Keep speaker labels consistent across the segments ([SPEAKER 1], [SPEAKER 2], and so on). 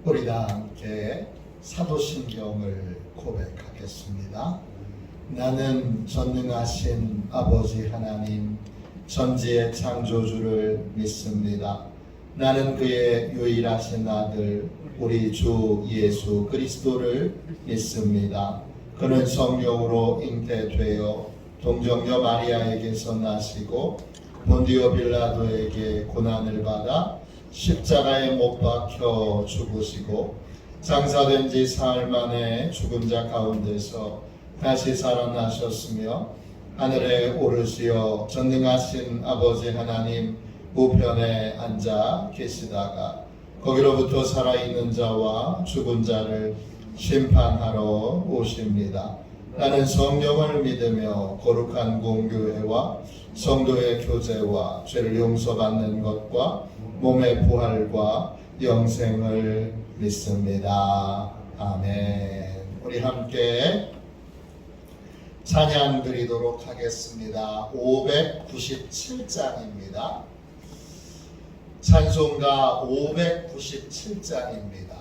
[SPEAKER 1] 우리 다 함께 사도신경을 고백하겠습니다. 나는 전능하신 아버지 하나님 전지의 창조주를 믿습니다. 나는 그의 유일하신 아들 우리 주 예수 그리스도를 믿습니다. 그는 성령으로 잉태되어 동정녀 마리아에게서 나시고 본디오 빌라도에게 고난을 받아 십자가에 못 박혀 죽으시고 장사된 지 사흘 만에 죽은 자 가운데서 다시 살아나셨으며 하늘에 오르시어 전능하신 아버지 하나님 우편에 앉아 계시다가 거기로부터 살아있는 자와 죽은 자를 심판하러 오십니다. 나는 성령을 믿으며 거룩한 공교회와 성도의 교제와 죄를 용서받는 것과 몸의 부활과 영생을 믿습니다. 아멘. 우리 함께 찬양 드리도록 하겠습니다. 597장입니다. 찬송가 597장입니다.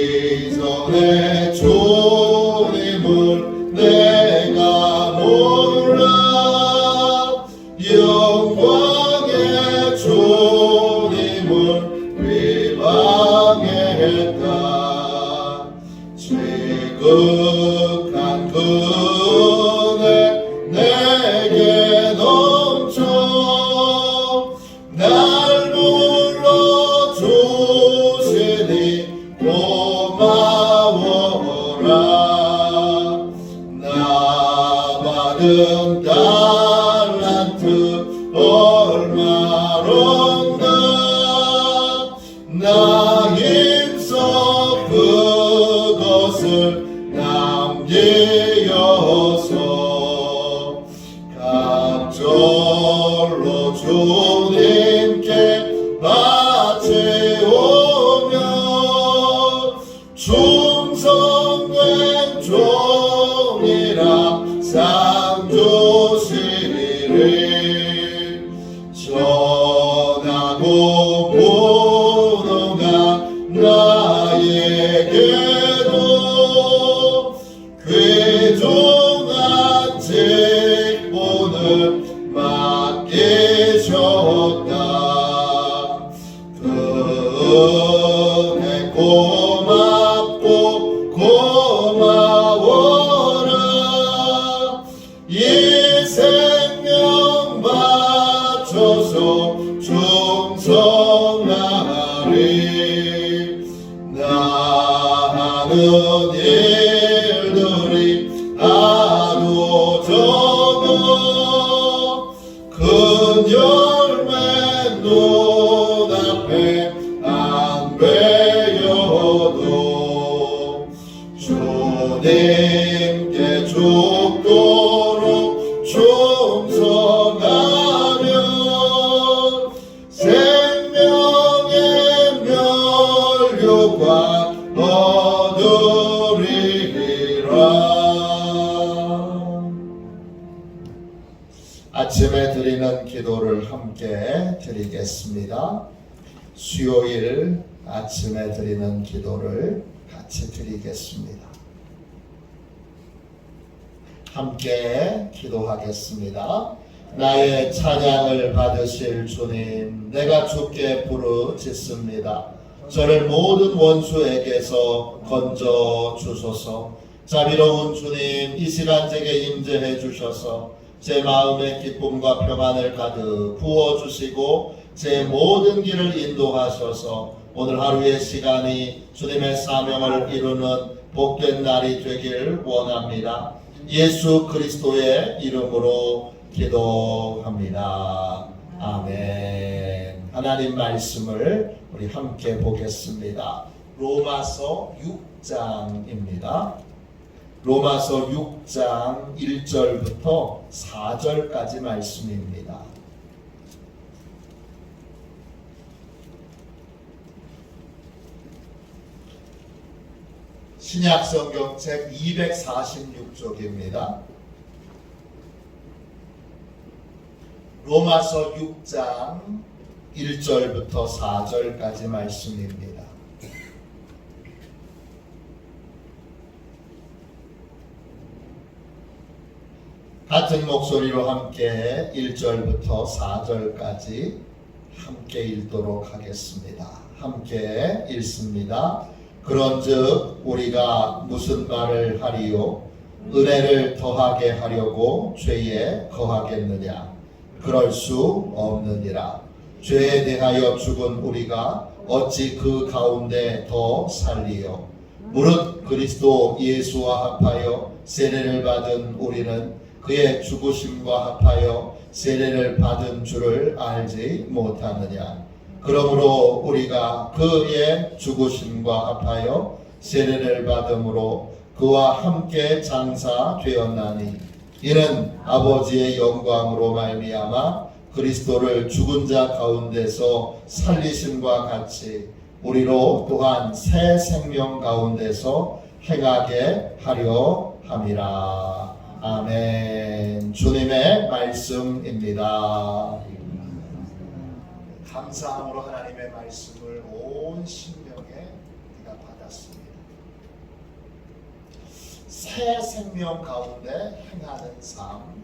[SPEAKER 1] 이전의 주님을 내가 몰라 영광의 주님을 비방했다. 지극한 그네 내게 넘쳐 날 불러주시니 고마워라. 나 받은 달란트 얼마론가 나 힘써 그것을 남기어서 갑절로 주님께 바치오며 충성된 종이라 상 주시리. 전하고 무능한 나에게도 귀중한 직분을 맡기셨다. 그 은혜 고맙고 고마워라. 이 생명 바쳐서 충성하리. 나 하는 일들이 아주 적어 큰 열매 눈앞에 안 베여도 주님께 죽도록 충성하며 생명의 멸류관 얻으리라. 아침에 드리는 기도를 함께 드리겠습니다. 수요일 아침에 드리는 기도를 같이 드리겠습니다. 함께 기도하겠습니다. 나의 찬양을 받으실 주님, 내가 주께 부르짖습니다. 저를 모든 원수에게서 건져 주소서. 자비로운 주님, 이 시간 제게 임재해 주셔서 제 마음의 기쁨과 평안을 가득 부어주시고 제 모든 길을 인도하셔서 오늘 하루의 시간이 주님의 사명을 이루는 복된 날이 되길 원합니다. 예수 그리스도의 이름으로 기도합니다. 아멘. 하나님 말씀을 우리 함께 보겠습니다. 로마서 6장입니다. 로마서 6장 1절부터 4절까지 말씀입니다. 신약성경책 246쪽입니다. 로마서 6장 1절부터 4절까지 말씀입니다. 같은 목소리로 함께 1절부터 4절까지 함께 읽도록 하겠습니다. 함께 읽습니다. 그런즉 우리가 무슨 말을 하리요? 은혜를 더하게 하려고 죄에 거하겠느냐? 그럴 수 없느니라. 죄에 대하여 죽은 우리가 어찌 그 가운데 더 살리요? 무릇 그리스도 예수와 합하여 세례를 받은 우리는 그의 죽으심과 합하여 세례를 받은 줄을 알지 못하느냐? 그러므로 우리가 그의 죽으심과 합하여 세례를 받음으로 그와 함께 장사되었나니 이는 아버지의 영광으로 말미암아 그리스도를 죽은 자 가운데서 살리심과 같이 우리로 또한 새 생명 가운데서 행하게 하려 함이라. 아멘. 주님의 말씀입니다. 감사함으로 하나님의 말씀을 온 신명에 우리가 받았습니다. 새 생명 가운데 행하는 삶,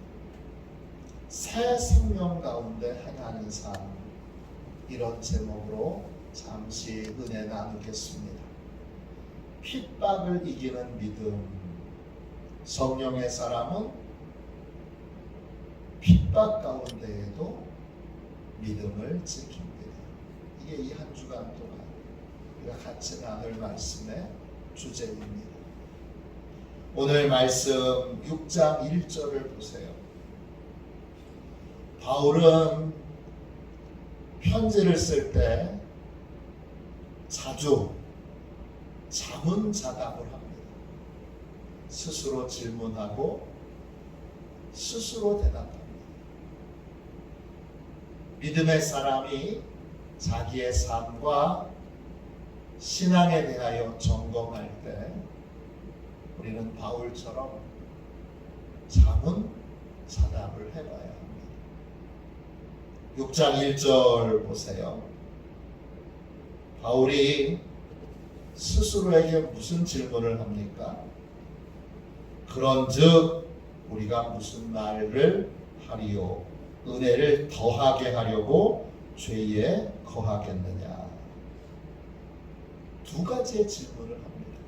[SPEAKER 1] 새 생명 가운데 행하는 삶, 이런 제목으로 잠시 은혜 나누겠습니다. 핍박을 이기는 믿음. 성령의 사람은 핍박 가운데에도 믿음을 지킵니다. 이게 이 한 주간 동안 우리가 같이 나눌 말씀의 주제입니다. 오늘 말씀 6장 1절을 보세요. 바울은 편지를 쓸 때 자주 자문자답을 합니다. 스스로 질문하고 스스로 대답합니다. 믿음의 사람이 자기의 삶과 신앙에 대하여 점검할 때 우리는 바울처럼 자문자답을 해봐야 합니다. 6장 1절 보세요. 바울이 스스로에게 무슨 질문을 합니까? 그런즉 우리가 무슨 말을 하리요? 은혜를 더하게 하려고 죄에 거하겠느냐? 두 가지의 질문을 합니다.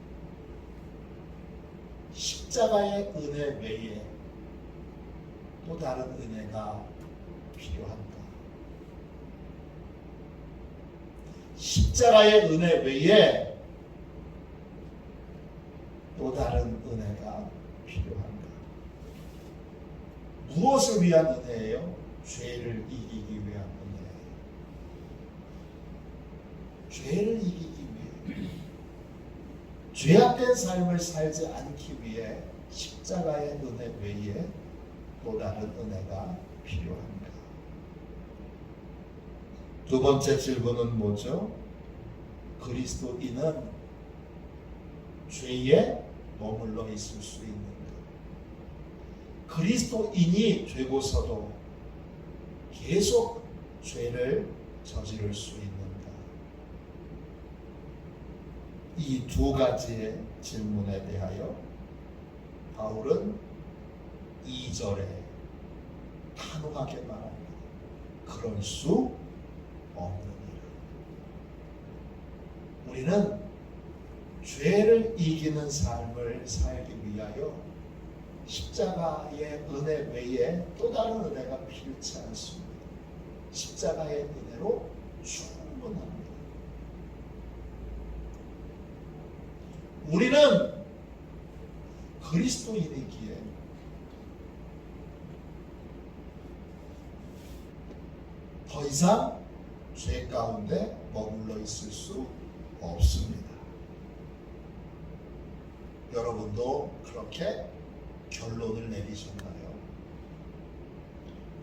[SPEAKER 1] 십자가의 은혜 외에 또 다른 은혜가 필요한가? 십자가의 은혜 외에 또 다른 은혜가 필요한가? 무엇을 위한 은혜예요? 죄를 이기기 위한 은혜예요. 죄를 이기기 위해, 죄악된 삶을 살지 않기 위해 십자가의 은혜 외에 또 다른 은혜가 필요한가? 두 번째 질문은 뭐죠? 그리스도인은 죄에 머물러 있을 수 있는가? 그리스도인이 되고서도 계속 죄를 저지를 수 있는가? 이 두 가지의 질문에 대하여 바울은 2절에 단호하게 말합니다. 그럴 수 없느니라. 우리는 죄를 이기는 삶을 살기 위하여 십자가의 은혜 외에 또 다른 은혜가 필요치 않습니다. 십자가의 은혜로 충분합니다. 우리는 그리스도인이기에 더 이상 죄 가운데 머물러 있을 수 없습니다. 여러분도 그렇게 결론을 내리셨나요?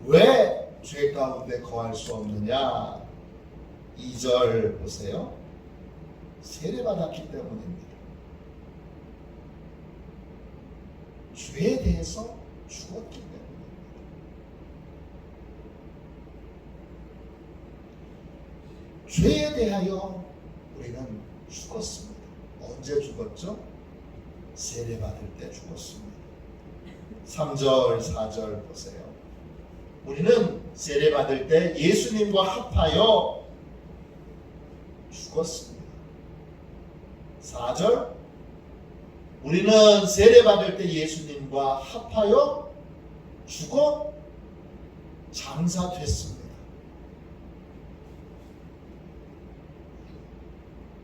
[SPEAKER 1] 왜 죄 가운데 거할 수 없느냐? 2절 보세요. 세례받았기 때문입니다. 죄에 대해서 죽었기 때문입니다. 죄에 대하여 우리는 죽었습니다. 언제 죽었죠? 세례받을 때 죽었습니다. 3절, 4절 보세요. 우리는 세례받을 때 예수님과 합하여 죽었습니다. 4절, 우리는 세례받을 때 예수님과 합하여 죽어 장사됐습니다.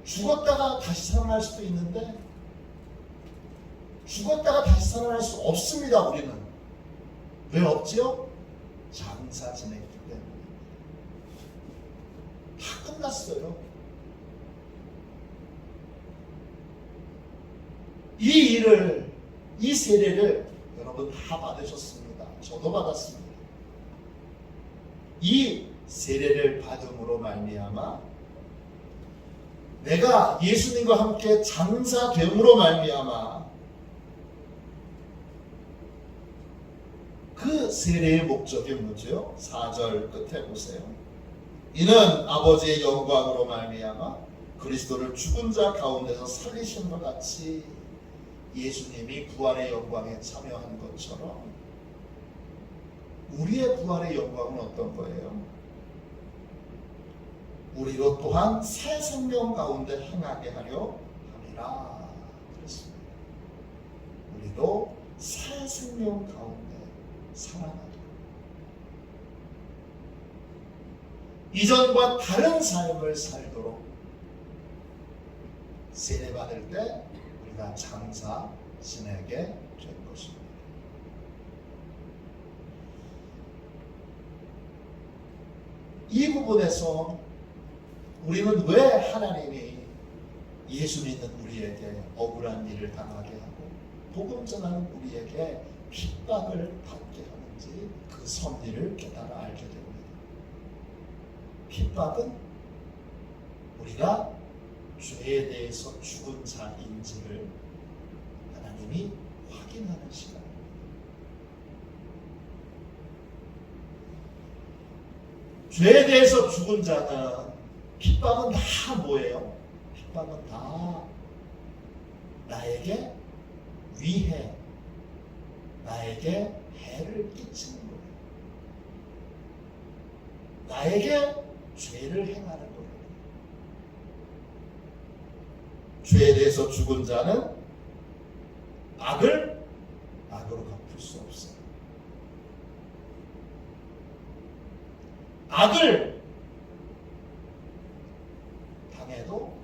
[SPEAKER 1] 죽었다가 다시 살아날 수도 있는데 죽었다가 다시 살아날 수 없습니다. 우리는 왜 없지요? 장사 지냈기 때문에. 다 끝났어요. 이 세례를 여러분 다 받으셨습니다. 저도 받았습니다. 이 세례를 받음으로 말미암아 내가 예수님과 함께 장사됨으로 말미암아 그 세례의 목적이 뭐죠? 4절 끝에 보세요. 이는 아버지의 영광으로 말미암아 그리스도를 죽은 자 가운데서 살리신 것 같이 예수님이 부활의 영광에 참여한 것처럼 우리의 부활의 영광은 어떤 거예요? 우리로 또한 새 생명 가운데 행하게 하려 함이라 그랬습니다. 우리도 새 생명 가운데 살아나도록 이전과 다른 삶을 살도록 세례받을 때 우리가 장사 지내게 된 것입니다. 이 부분에서 우리는 왜 하나님이 예수 믿는 우리에게 억울한 일을 당하게 하고 복음 전하는 우리에게 핍박을 받게 하는지 그 섭리를 깨달아 알게 됩니다. 핍박은 우리가 죄에 대해서 죽은 자인지를 하나님이 확인하는 시간입니다. 죄에 대해서 죽은 자는 핍박은 다 뭐예요? 핍박은 다 나에게 위해, 나에게 해를 끼치는 거예요. 나에게 죄를 행하는 거예요. 죄에 대해서 죽은 자는 악을 악으로 갚을 수 없어요. 악을 당해도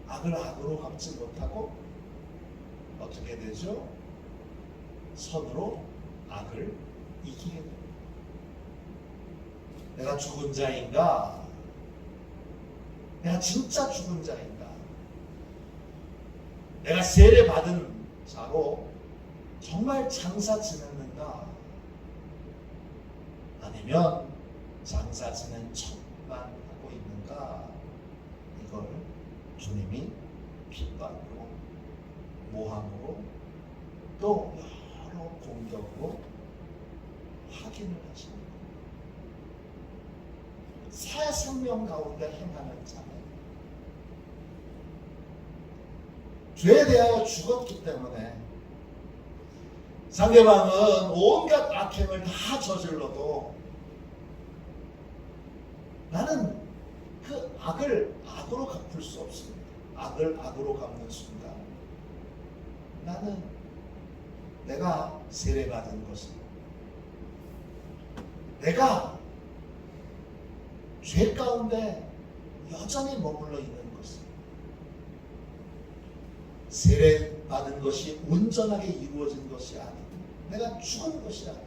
[SPEAKER 1] 악을 악으로 갚지 못하고 어떻게 되죠? 선으로 악을 이기게 됩니다. 내가 죽은 자인가? 내가 진짜 죽은 자인가? 내가 세례 받은 자로 정말 장사 지냈는가? 아니면 장사 지낸 척만 하고 있는가? 이걸 주님이 핍박으로, 모함으로, 또 여러 공격으로 확인을 하십니다. 새 생명 가운데 행하는 자는 죄에 대하여 죽었기 때문에 상대방은 온갖 악행을 다 저질러도 나는 그 악을 악으로 갚을 수 없습니다. 악을 악으로 갚는 순간 나는 내가 세례받은 것은 내가 죄 가운데 여전히 머물러 있는 것은 세례받은 것이 온전하게 이루어진 것이 아니고 내가 죽은 것이 아니고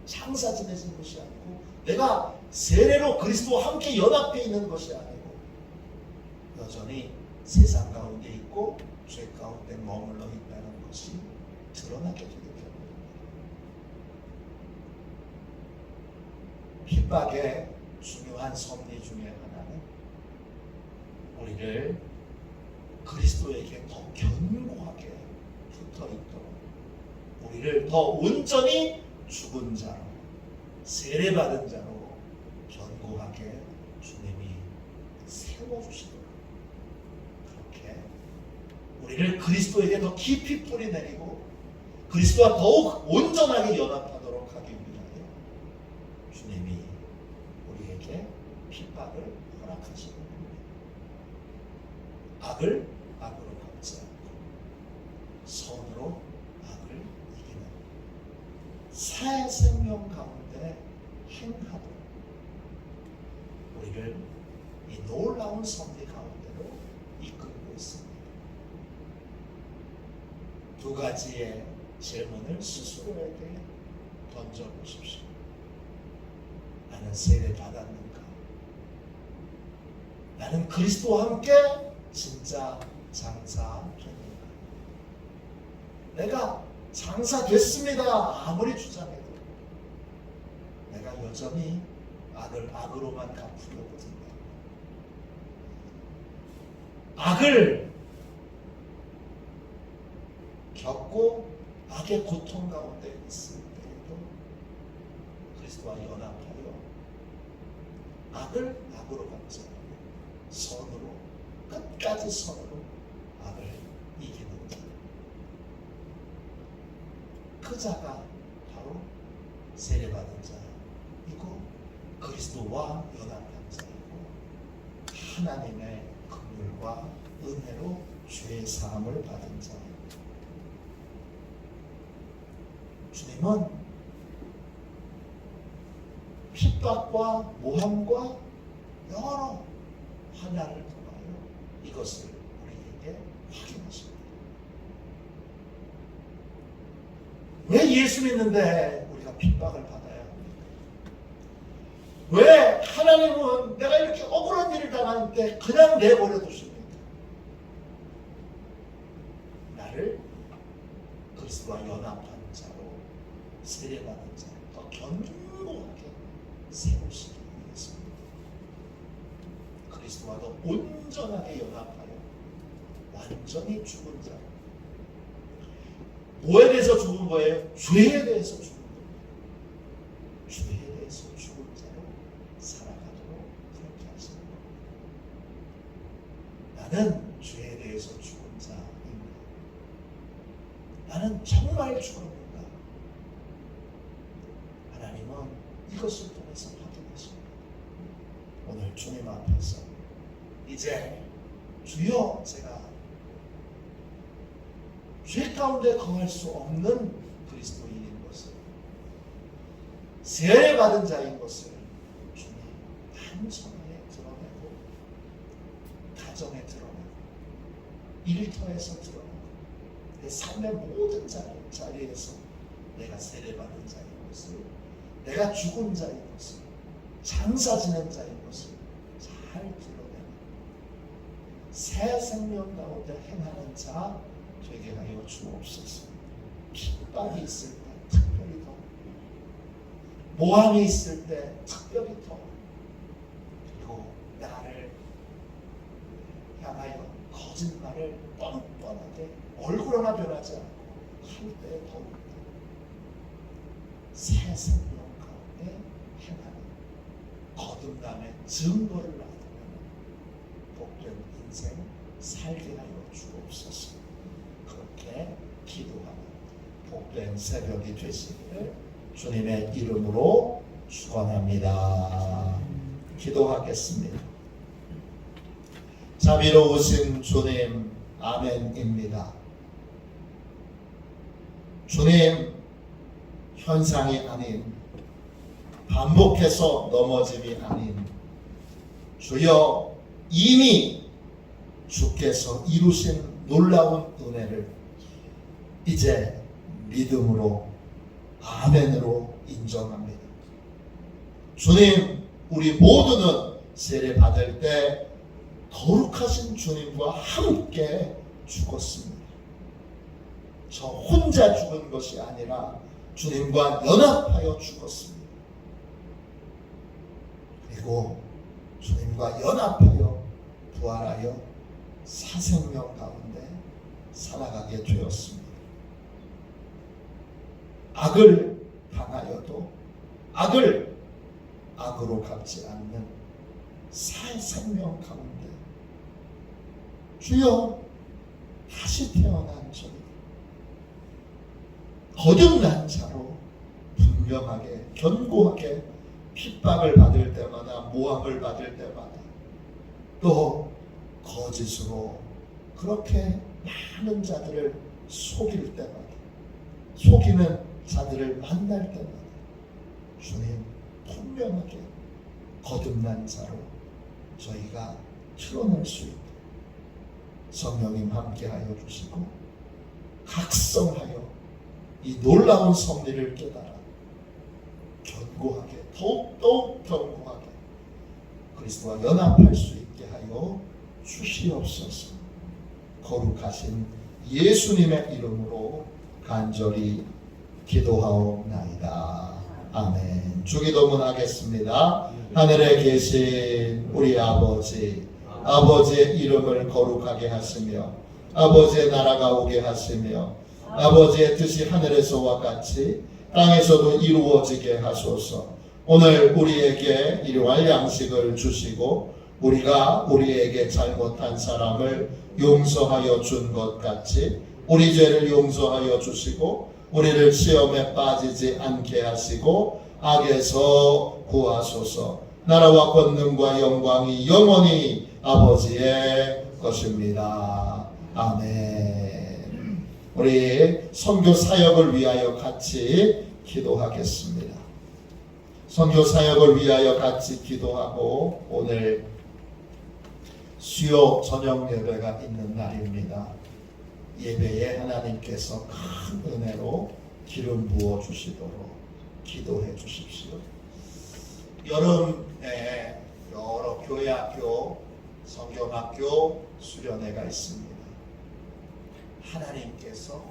[SPEAKER 1] 장사 지내진 것이 아니고 내가 세례로 그리스도와 함께 연합해 있는 것이 아니고 여전히 세상 가운데 있고 죄 가운데 머물러 있다는 것이 드러나게 되기 때문입니다. 핍박의 중요한 섭리 중에 하나는 우리를 그리스도에게 더 견고하게 붙어 있도록, 우리를 더 온전히 죽은 자로, 세례받은 자로 견고하게 주님이 세워주시도록, 그렇게 우리를 그리스도에게 더 깊이 뿌리내리고 그리스도와 더욱 온전하게 연합하도록 하기 위하여 주님이 우리에게 핍박을 허락하시는 겁니다. 악을 악으로 갚지 않고 선으로 악을 이기는 새 생명 가운데 행하도록 우리를 이 놀라운 섭리 가운데로 이끌고 있습니다. 두 가지의 질문을 스스로에게 던져보십시오. 나는 세례 받았는가? 나는 그리스도와 함께 진짜 장사했는가? 내가 장사됐습니다 아무리 주장해도 내가 여전히 악을 악으로만 갚으려고 든다. 악을 겪고 악의 고통 가운데 있을 때에도 그리스도와 연합하여 악을 악으로 갚지 않고 선으로, 끝까지 선으로 악을 이기는 자, 그 자가 바로 세례받은 자이고 그리스도와 연합한 자이고 하나님의 긍휼과 은혜로 죄 사함을 받은 자입니다. 주님은 핍박과 모함과 여러 환난을 통하여 이것을 우리에게 확인하십니다. 왜 예수 믿는데 우리가 핍박을 받아야 합니까? 왜 하나님은 내가 이렇게 억울한 일을 당할 때 그냥 내버려 두십니까? 나를 그리스도와 연합한 자로, 세례받은 자로 더 견고하게 세우시기 위해서입니다. 그리스도와 더 온전하게 연합하여 완전히 죽은 자로, 뭐에 대해서 죽은 거예요? 죄에 대해서 죽은 겁니다. 죄에 대해서 죽은 자로 살아가도록 그렇게 하시는 겁니다. 나는 죄에 대해서 죽은 자입니다. 나는 정말 죽었는가? 하나님은 이것을 통해서 확인하십니다. 오늘 주님 앞에서 이제 주여 제가 죄 가운데 거할 수 없는 그리스도인인 것을, 세례받은 자인 것을 주님 단전에 드러내고, 가정에 드러내고, 일터에서 드러내고, 내 삶의 모든 자리에서 내가 세례받은 자인 것을, 내가 죽은 자인 것을, 장사 지낸 자인 것을 잘 드러내고 새 생명 가운데 행하는 자 되게 하여 주옵소서. 핍박이 있을 때 특별히 더, 모함이 있을 때 특별히 더, 그리고 나를 향하여 거짓말을 뻔뻔하게 얼굴 하나 변하지 않고 할 때 더욱 새 생명 가운데 행하는 거듭남의 증거를 나타내는 복된 인생 살게 하여 주옵소서. 그렇게 기도하는 복된 새벽이 되시기를 주님의 이름으로 축원합니다. 기도하겠습니다. 자비로우신 주님, 아멘입니다. 주님, 현상이 아닌, 반복해서 넘어짐이 아닌, 주여 이미 주께서 이루신 놀라운 은혜를 이제 믿음으로, 아멘으로 인정합니다. 주님, 우리 모두는 세례 받을 때 거룩하신 주님과 함께 죽었습니다. 저 혼자 죽은 것이 아니라 주님과 연합하여 죽었습니다. 그리고 주님과 연합하여 부활하여 사생명 가운데 살아가게 되었습니다. 악을 당하여도 악을 악으로 갚지 않는 사생명 가운데 주여 다시 태어난 저희 거듭난 자로 분명하게 견고하게 핍박을 받을 때마다 모함을 받을 때마다 또 거짓으로 그렇게 많은 자들을 속일 때마다 속이는 자들을 만날 때마다 주님 분명하게 거듭난 자로 저희가 드러낼 수 있도록 성령님 함께하여 주시고 각성하여 이 놀라운 섭리를 깨달아 견고하게 더욱 견고하게 그리스도와 연합할 수 있게 하여 주시옵소서. 거룩하신 예수님의 이름으로 간절히 기도하옵나이다. 아멘. 주기도문 하겠습니다. 하늘에 계신 우리 아버지, 아버지의 이름을 거룩하게 하시며 아버지의 나라가 오게 하시며 아버지의 뜻이 하늘에서와 같이 땅에서도 이루어지게 하소서. 오늘 우리에게 일용할 양식을 주시고 우리가 우리에게 잘못한 사람을 용서하여 준 것 같이 우리 죄를 용서하여 주시고 우리를 시험에 빠지지 않게 하시고 악에서 구하소서. 나라와 권능과 영광이 영원히 아버지의 것입니다. 아멘. 우리 선교 사역을 위하여 같이 기도하겠습니다. 선교 사역을 위하여 같이 기도하고 오늘 수요 저녁 예배가 있는 날입니다. 예배에 하나님께서 큰 은혜로 기름 부어 주시도록 기도해 주십시오. 여름에 여러 교회학교, 성경학교 수련회가 있습니다. 하나님께서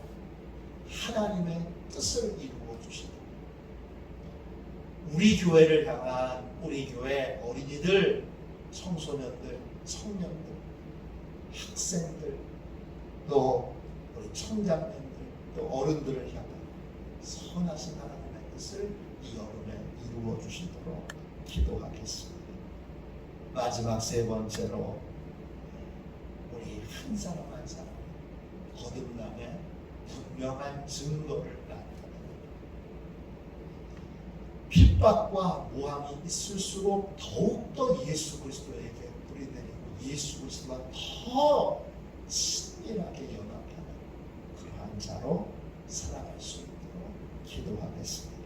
[SPEAKER 1] 하나님의 뜻을 이루어 주시도록 우리 교회를 향한 우리 교회 어린이들, 청소년들, 청년들, 학생들, 또 우리 청장님들, 또 어른들을 향한 선하신 하나님의 뜻을 이 여름에 이루어 주시도록 기도하겠습니다. 마지막 세 번째로 우리 한 사람 한 사람 거듭남의 분명한 증거를 나타냅니다. 핍박과 모함이 있을수록 더욱더 예수 그리스도에게 뿌리내리고 예수 그리스도와 더 친밀하게 연합하는 그러한 자로 살아갈 수 있도록 기도하겠습니다.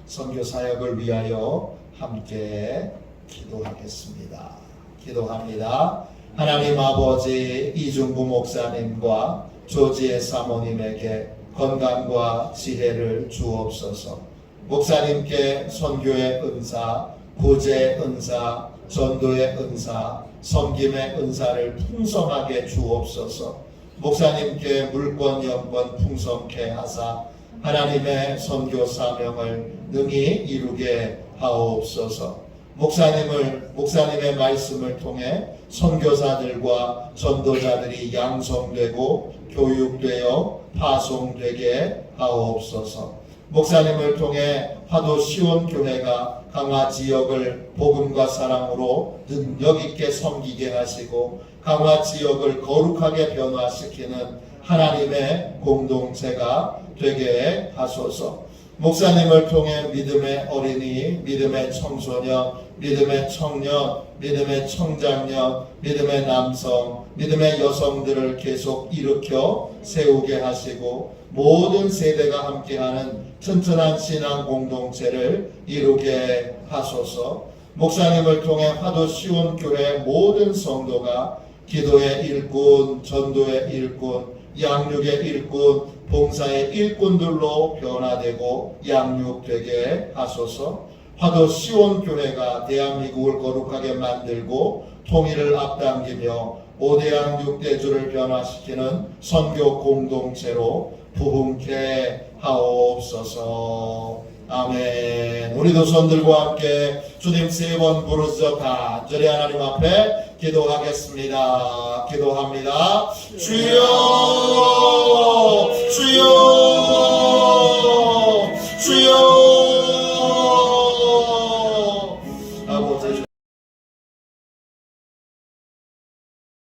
[SPEAKER 1] 선교 사역을 위하여 함께 기도하겠습니다. 기도합니다. 하나님 아버지 이중구 목사님과 조지의 사모님에게 건강과 지혜를 주옵소서. 목사님께 선교의 은사, 구제의 은사, 전도의 은사, 섬김의 은사를 풍성하게 주옵소서. 목사님께 물권 영권 풍성케 하사 하나님의 선교 사명을 능히 이루게 하옵소서. 목사님의 말씀을 통해 선교사들과 전도자들이 양성되고 교육되어 파송되게 하옵소서. 목사님을 통해 화도 시온교회가 강화 지역을 복음과 사랑으로 능력 있게 섬기게 하시고 강화 지역을 거룩하게 변화시키는 하나님의 공동체가 되게 하소서. 목사님을 통해 믿음의 어린이, 믿음의 청소년, 믿음의 청년, 믿음의 청장년, 믿음의 남성, 믿음의 여성들을 계속 일으켜 세우게 하시고 모든 세대가 함께하는 튼튼한 신앙 공동체를 이루게 하소서. 목사님을 통해 화도 시온교회 모든 성도가 기도의 일꾼, 전도의 일꾼, 양육의 일꾼, 봉사의 일꾼들로 변화되고 양육되게 하소서. 화도 시온교회가 대한민국을 거룩하게 만들고 통일을 앞당기며 5대양 6대주를 변화시키는 선교 공동체로 부흥케 하옵소서. 아멘. 우리도 손들과 함께 주님 3번 부르짖어 간절히 하나님 앞에 기도하겠습니다. 기도합니다. 주여, 주여.